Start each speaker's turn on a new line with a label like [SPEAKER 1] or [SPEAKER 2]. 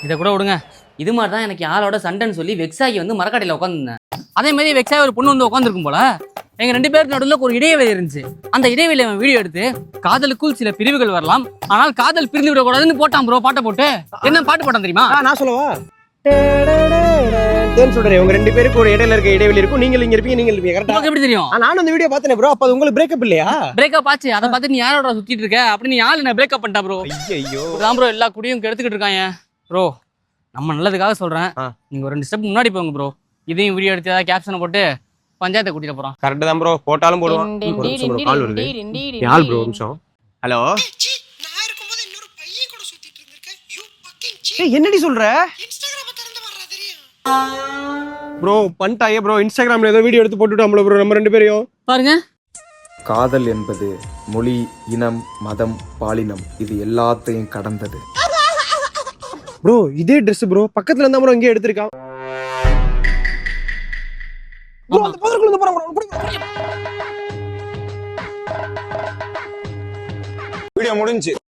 [SPEAKER 1] இதை கூட விடுங்க. இது மாதிரி தான் எனக்கு யாரோட சண்டைன்னு சொல்லி வெக்ஸாகி வந்து மரக்காட்டில உட்காந்துருந்தேன். அதே மாதிரி வெக்ஸாகி ஒரு பொண்ணு வந்து உட்காந்துருக்கும் போல. எங்க 2 பேருக்கு நடுவில் ஒரு இடைவெளி இருந்துச்சு. அந்த இடைவெளியை அவன் வீடியோ எடுத்து காதலுக்குள் சில பிரிவுகள் வரலாம், ஆனால் காதல் பிரிந்து விடக்கூடாதுன்னு போட்டான் ப்ரோ. பாட்டை போட்டு என்ன பாட்டு போட்டான் தெரியுமா?
[SPEAKER 2] நான் சொல்லவா? சொல்றேன், உங்க 2 பேருக்கு ஒரு இடையில இருக்க இடைவெளி இருக்கும். நீங்க இங்க இருப்பீங்க, நீங்க இருப்பீங்க. கரெக்டா?
[SPEAKER 1] எப்படி தெரியும்?
[SPEAKER 2] நானும் அந்த வீடியோ பார்த்தேன் ப்ரோ. அப்ப அது உங்களுக்கு பிரேக்கப் இல்லையா?
[SPEAKER 1] பிரேக்கப் ஆச்சு. அதை பார்த்து நீ யாரோட சுத்திட்டு இருக்க அப்படி நீ யாரு என்ன பிரேக்கப் பண்ணிட்டா ப்ரோ?
[SPEAKER 2] ஐயோ
[SPEAKER 1] தான் ப்ரோ எல்லா குடியும் கெடுத்துக்கிட்டு இருக்காங்க ப்ரோ. நம்ம நல்லதுக்காக சொல்றேன், நீங்க ஒரு 2 ஸ்டெப் முன்னாடி போங்க ப்ரோ. இதையும் வீடியோ எடுத்து ஏதாவது கேப்ஷனை போட்டு பஞ்சாயத்தை கூட்டிட்டு போறோம்.
[SPEAKER 2] கரெக்ட் தான் ப்ரோ, போட்டாலும் போடுவான். கால் வருது. யார் ப்ரோ? நிமிஷம். ஹலோ,
[SPEAKER 3] நான் இருக்கும்போது இன்னொரு பையன் கூட சுத்திட்டு இருந்திருக்க. யூ ஃபக்கிங் சீ.
[SPEAKER 2] என்னடி சொல்ற
[SPEAKER 3] இன்ஸ்டாகிராம் திறந்து வர்றா தெரியும்
[SPEAKER 2] ப்ரோ? பண்ணிட்டாயே ப்ரோ. இன்ஸ்டாகிராம்ல ஏதோ வீடியோ எடுத்து போட்டுட்டோம்ல ப்ரோ நம்ம 2 பேரையும்.
[SPEAKER 1] பாருங்க.
[SPEAKER 4] காதல் என்பது மொழி, இனம், மதம், பாலினம் இது எல்லாத்தையும் கடந்தது.
[SPEAKER 2] ப்ரோ இதே ட்ரெஸ் ப்ரோ பக்கத்துல இருந்தா ப்ரோ இங்கே எடுத்திருக்கான். ப்ரோ அந்த பதற்குள்ள போறான் ப்ரோ.
[SPEAKER 5] வீடியோ முடிஞ்சு.